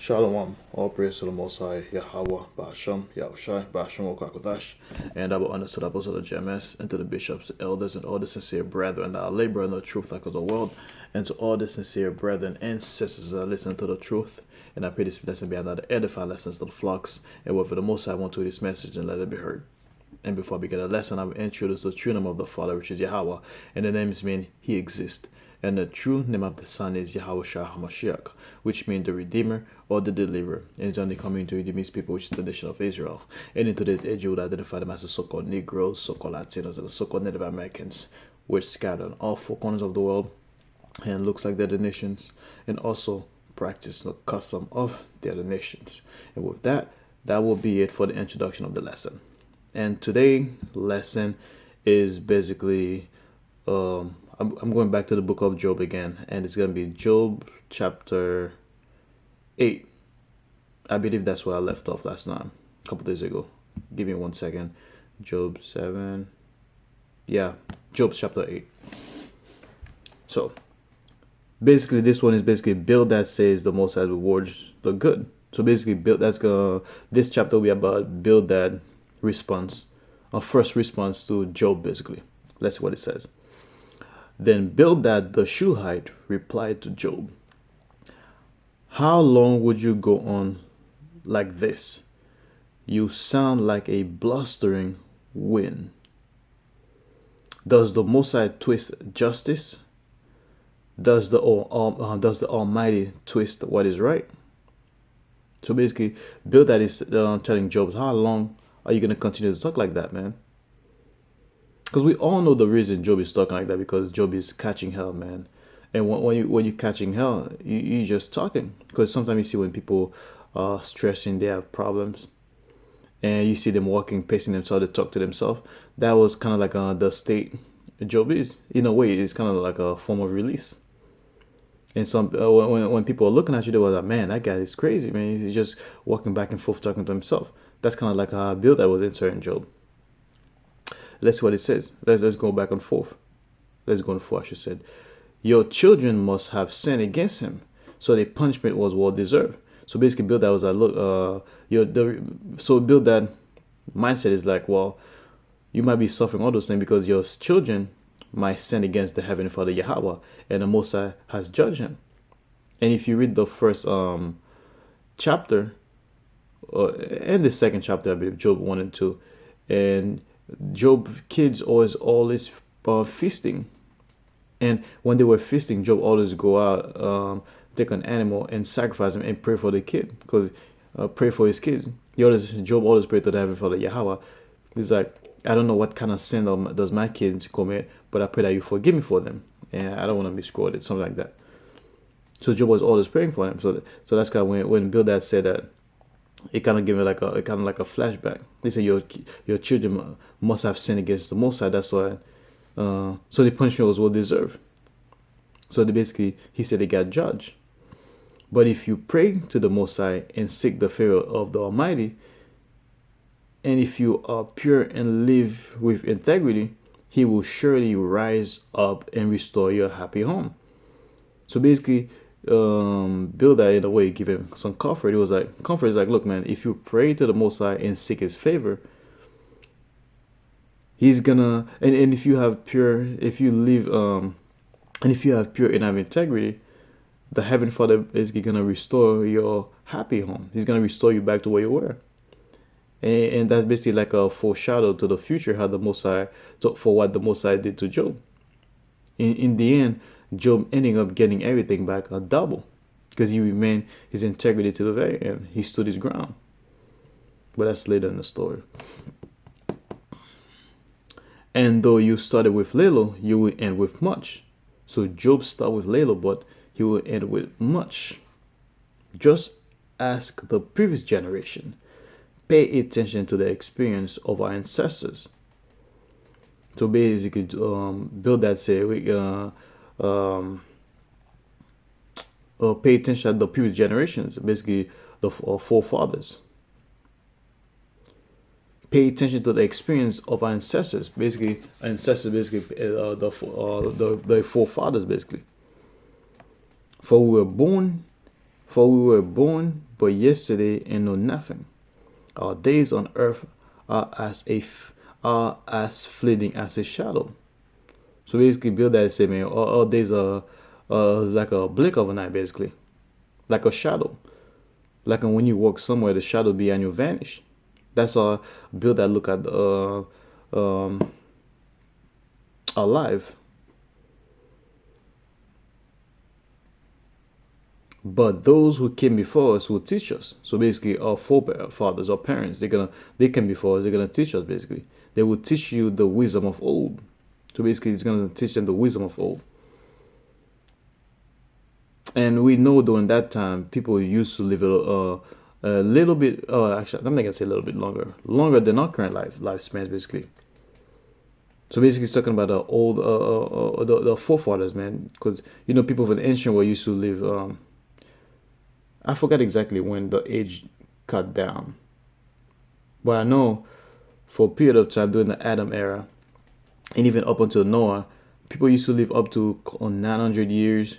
Shalom, all praise to the Most High, Yahweh, Ba'asham, Yahushai, Ba'asham, Okakwadash, and I will honor to the apostles of the GMS, and to the bishops, elders, and all the sincere brethren that are laboring in the truth like of the world, and to all the sincere brethren and sisters that listen to the truth. And I pray this blessing be another edifying lessons to the flocks, and whatever the Most High want to this message, and let it be heard. And before I begin the lesson, I will introduce the true name of the Father, which is Yahweh, and the names mean He exists. And the true name of the Son is Yahweh Shah HaMashiach, which means the Redeemer or the Deliverer. And He's only coming to redeem His people, which is the nation of Israel. And in today's age, you would identify them as the so-called Negroes, so-called Latinos, and the so-called Native Americans, which scattered on all four corners of the world, and looks like they're the nations, and also practice the custom of the other nations. And with that, that will be it for the introduction of the lesson. And today lesson is basically I'm going back to the book of Job again, and it's gonna be Job chapter 8. I believe that's where I left off last time, a couple days ago. Give me 1 second. Job 7. Yeah, Job chapter 8. So basically this one is basically Bildad says the Most High rewards the good. So basically this chapter will be about Bildad response, a first response to Job basically. Let's see what it says. Then Bildad the Shuhite replied to Job, "How long would you go on like this? You sound like a blustering wind. Does the Most High twist justice? Does the Almighty twist what is right?" So basically, Bildad is telling Job, how long are you going to continue to talk like that, man? Because we all know the reason Job is talking like that, because Job is catching hell, man. And when you're catching hell, you're just talking. Because sometimes you see when people are stressing, they have problems, and you see them walking, pacing themselves, they talk to themselves. That was kind of like the state Job is. In a way, it's kind of like a form of release. And some when people are looking at you, they were like, "Man, that guy is crazy, man. He's just walking back and forth talking to himself." That's kind of like how Bildad was answering Job. Let's see what it says. Let's go back and forth. Let's go on forth. She said, "Your children must have sinned against him, so the punishment was well deserved." So basically, Bildad was like, "Look, so Bildad mindset is like, well, you might be suffering all those things because your children might sin against the Heavenly Father Yahweh, and the Most High has judged him." And if you read the first chapter, and the second chapter, I believe, Job 1 and 2, and Job kids always feasting. And when they were feasting, Job always go out, take an animal and sacrifice him and pray for the kid, because pray for his kids. Job always prayed to the Heavenly Father Yahweh. He's like, "I don't know what kind of sin does my kids commit, but I pray that you forgive me for them, and I don't want to be scolded," something like that. So Job was always praying for him. So that's kind of when Bildad said that, it kind of gave me like a flashback. They say your children must have sinned against the Most High. That's why. So the punishment was well deserved. So basically, he said they got judged. But if you pray to the Most High and seek the favor of the Almighty, and if you are pure and live with integrity, He will surely rise up and restore your happy home. So basically, Bildad in a way give him some comfort. It was like, comfort is like, look, man, if you pray to the Most High and seek His favor, He's gonna, and if you have pure, if you live and if you have pure and have integrity, the Heavenly Father is gonna restore your happy home. He's gonna restore you back to where you were. And that's basically like a foreshadow to the future, how the Most High, for what the Most High did to Job. In the end, Job ending up getting everything back a double, because he remained his integrity to the very end. He stood his ground. But that's later in the story. "And though you started with little, you will end with much." So Job started with little, but he will end with much. Just ask the previous generation. Pay attention to the experience of our ancestors. So basically, Bildad say pay attention to the previous generations, basically the forefathers. Pay attention to the experience of our ancestors, basically ancestors, basically the forefathers, basically. For we were born For we were born but yesterday and know nothing. Our days on earth are are as fleeting as a shadow. So basically, build that say, man, all days are like a blink of an eye, basically, like a shadow. Like when you walk somewhere, the shadow behind you vanish. That's all. Build that look at um, alive. But those who came before us will teach us. So basically, our forefathers, our parents, they came before us. They're gonna teach us. Basically, they will teach you the wisdom of old. So basically, it's gonna teach them the wisdom of old. And we know during that time, people used to live a little bit. Oh, actually, I'm not gonna say a little bit longer than our current lifespans, basically. So basically, it's talking about the old, the forefathers, man. Because people of the ancient world used to live. I forgot exactly when the age cut down, but I know for a period of time during the Adam era, and even up until Noah, people used to live up to 900 years.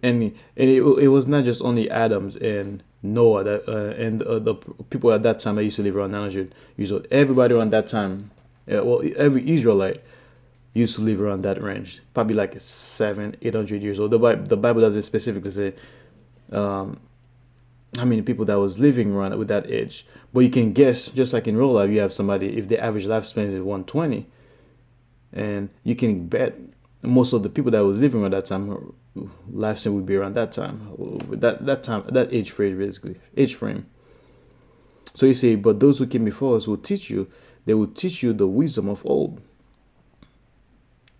And it was not just only Adams and Noah that and the people at that time that used to live around 900 years old. Everybody around that time, well, every Israelite used to live around that range, probably like 700-800 years old. The Bible doesn't specifically say um, how many people that was living around with that age, but you can guess. Just like in real life, you have somebody if the average lifespan is 120, and you can bet most of the people that was living around that time lifespan would be around that time, that age frame, basically age frame. So you say, but those who came before us will teach you. They will teach you the wisdom of old.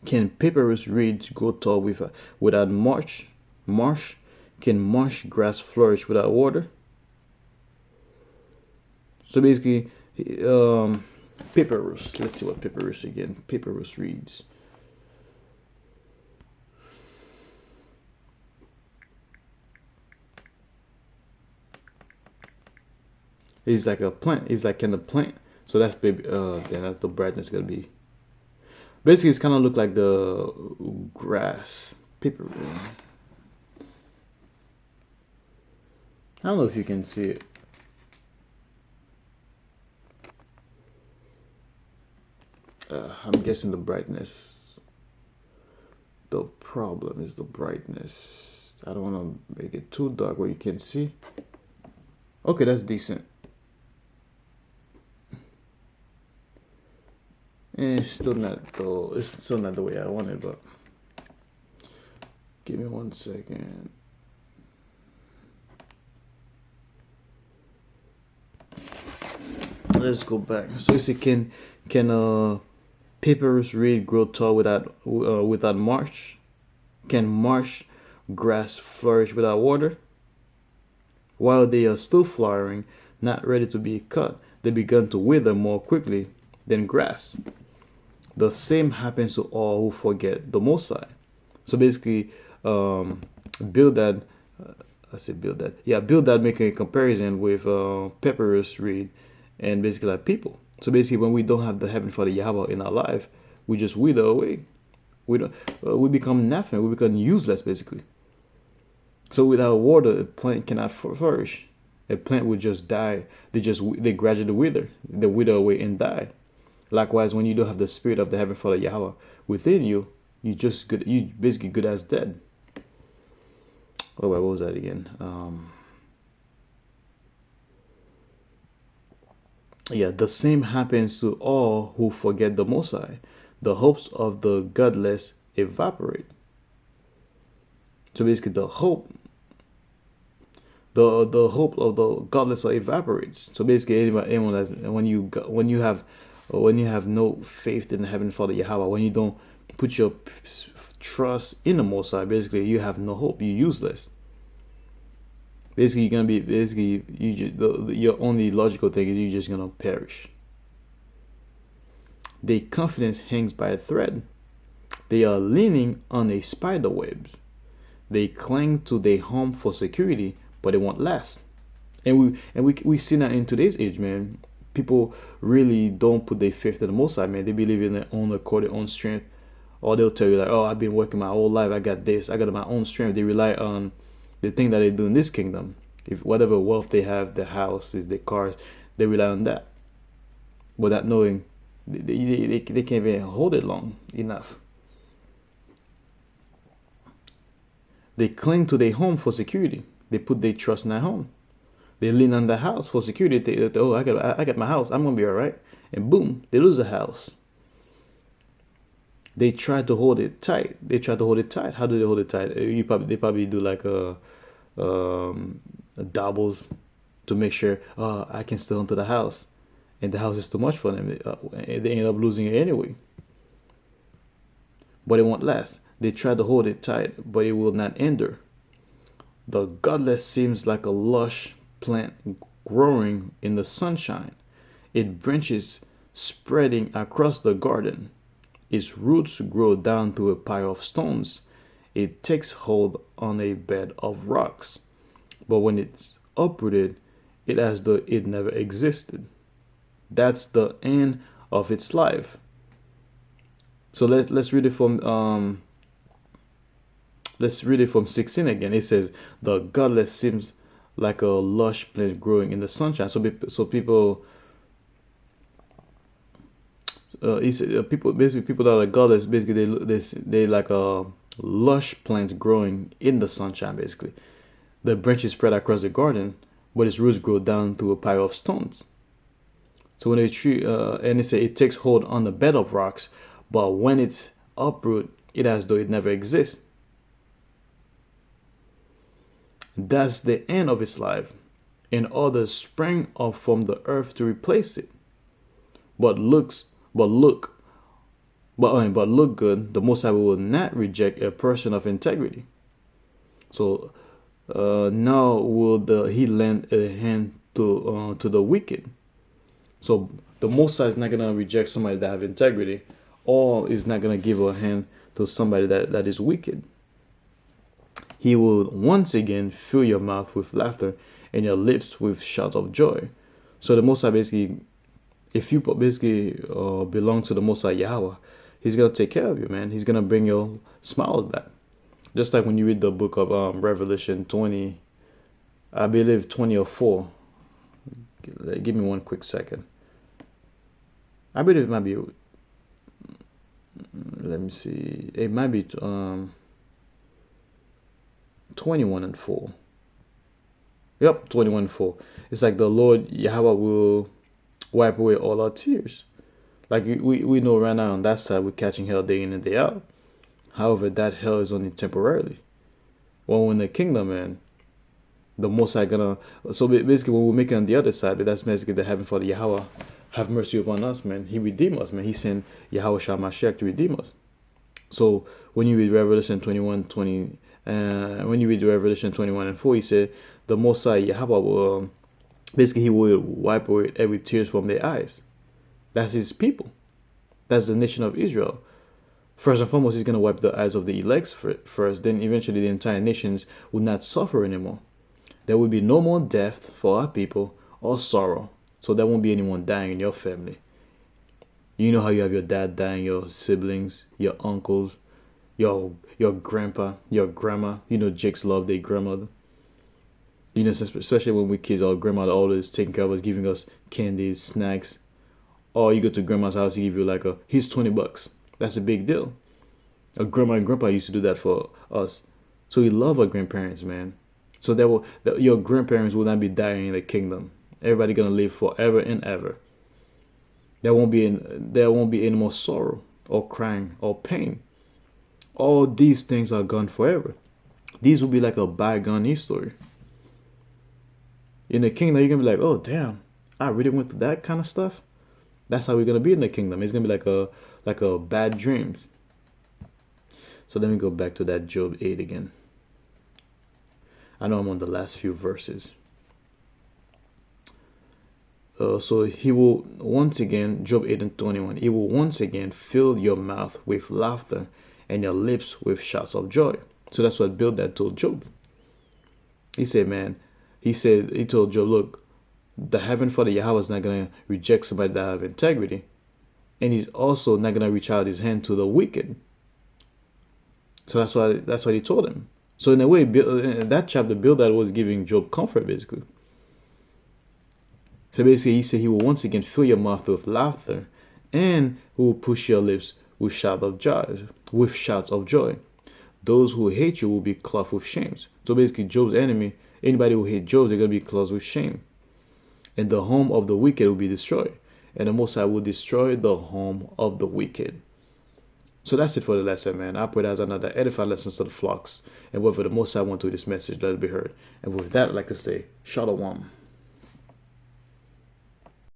Can papyrus reeds grow tall without marsh? Can marsh grass flourish without water? So basically, papyrus. Let's see what papyrus again. Papyrus reeds. It's like a plant. It's like in a plant. So that's baby. Yeah, that's the brightness gonna be. Basically, it's kind of look like the grass. Paper. I don't know if you can see it. I'm guessing the brightness. The problem is the brightness. I don't want to make it too dark where you can see. Okay, that's decent. It's still not though. It's still not the way I want it, but give me 1 second. Let's go back. So you see, can papyrus reed grow tall without marsh? Can marsh grass flourish without water? While they are still flowering, not ready to be cut, they begin to wither more quickly than grass. The same happens to all who forget the Most High. So basically, build that. I say build that. Yeah, build that. Making a comparison with papyrus reed, and basically like people. So basically, when we don't have the Heavenly Father Yahweh in our life, we just wither away. We don't. We become nothing. We become useless, basically. So without water, a plant cannot flourish. A plant would just die. They gradually wither. They wither away and die. Likewise, when you don't have the spirit of the Heavenly Father Yahweh within you, you basically good as dead. Oh, what was that again? Yeah, the same happens to all who forget the Most High. The hopes of the godless evaporate. So basically, the hope of the godless evaporates. So basically, anyone that's when you have no faith in the Heavenly Father Yahweh, when you don't put your trust in the Most High, basically you have no hope. You're useless. Basically, you're gonna be your only logical thing is you're just gonna perish. Their confidence hangs by a thread. They are leaning on a spider web. They cling to their home for security, but it won't last. And we see that in today's age, man. People really don't put their faith in the Most High, man. They believe in their own accord, their own strength, or they'll tell you like, "Oh, I've been working my whole life. I got this. I got my own strength." They the thing that they do in this kingdom, if whatever wealth they have, their houses, their cars, they rely on that, without knowing they can't even hold it long enough. They cling to their home for security. They put their trust in their home. They lean on the house for security. Oh, I got my house. I'm gonna be all right. And boom, they lose the house. They try to hold it tight. They try to hold it tight. How do they hold it tight? They probably do like a doubles to make sure I can still enter the house, and the house is too much for them. They end up losing it anyway. But it won't last. They try to hold it tight, but it will not endure. The godless seems like a lush plant growing in the sunshine. Its branches spreading across the garden. Its roots grow down to a pile of stones. It takes hold on a bed of rocks. But when it's uprooted, it as though it never existed. That's the end of its life. So let's read it from 16 again. It says, "The godless seems like a lush plant growing in the sunshine." So people, people basically people that are godless, basically they like a lush plant growing in the sunshine. Basically, the branches spread across the garden, but its roots grow down to a pile of stones. So when a tree, and it say it takes hold on the bed of rocks, but when it's uproot, it as though it never exists. That's the end of its life, and others sprang up from the earth to replace it. But looks, but look, but look good. The Most High will not reject a person of integrity. So now will he lend a hand to the wicked? So the Most High is not gonna reject somebody that have integrity, or is not gonna give a hand to somebody that is wicked. He will once again fill your mouth with laughter and your lips with shouts of joy. So the Most High basically, if you basically belong to the Most High Yahweh, He's gonna take care of you, man. He's gonna bring your smiles back. Just like when you read the book of Revelation 20, I believe 20 or 4. Give me one quick second. I believe it might be. Let me see. It might be 21 and 4. Yep, 21 and 4. It's like the Lord Yahweh will wipe away all our tears. Like we know right now on that side we're catching hell day in and day out. However, that hell is only temporarily. Well, in the kingdom, man, the Most High gonna. So basically, when we're making on the other side, but that's basically the heaven for the Yahweh have mercy upon us, man. He redeemed us, man. He sent Yahweh Shah Mashiach to redeem us. So when you read Revelation 21:20, when you read Revelation 21 and 4, he said the Most High Yahweh will basically he will wipe away every tears from their eyes. That's his people. That's the nation of Israel. First and foremost, he's going to wipe the eyes of the elect first. Then eventually the entire nations will not suffer anymore. There will be no more death for our people or sorrow. So there won't be anyone dying in your family. You know how you have your dad dying, your siblings, your uncles, your grandpa, your grandma. You know Jakes love their grandmother. You know, especially when we kids, our grandmother always taking care of us, giving us candies, snacks. Or you go to grandma's house, he give you like here's $20. That's a big deal. A grandma and grandpa used to do that for us. So we love our grandparents, man. So your grandparents will not be dying in the kingdom. Everybody gonna live forever and ever. There won't be any more sorrow or crying or pain. All these things are gone forever. These will be like a bygone history. In the kingdom, you're gonna be like, oh damn, I really went through that kind of stuff. That's how we're gonna be in the kingdom. It's gonna be like a bad dream. So let me go back to that Job 8 again. I know I'm on the last few verses. So he will once again, Job 8 and 21, he will once again fill your mouth with laughter and your lips with shouts of joy. So that's what Bildad told Job. He said, man, he told Job, look, the heaven Father Yahweh is not going to reject somebody that have integrity. And he's not gonna reach out his hand to the wicked. So that's what he told him. So in a way, in that chapter, Bildad was giving Job comfort, basically. So basically, he said he will once again fill your mouth with laughter, and he will push your lips with shouts of joy. With shouts of joy, those who hate you will be clothed with shame. So basically, Job's enemy, anybody who hates Job, they're gonna be clothed with shame, and the home of the wicked will be destroyed, and the Most High will destroy the home of the wicked. So that's it for the lesson, man. I pray that's another edifying lesson to the flocks, and whatever the Most High want to this message, let it be heard. And with that, I'd like to say, Shalom.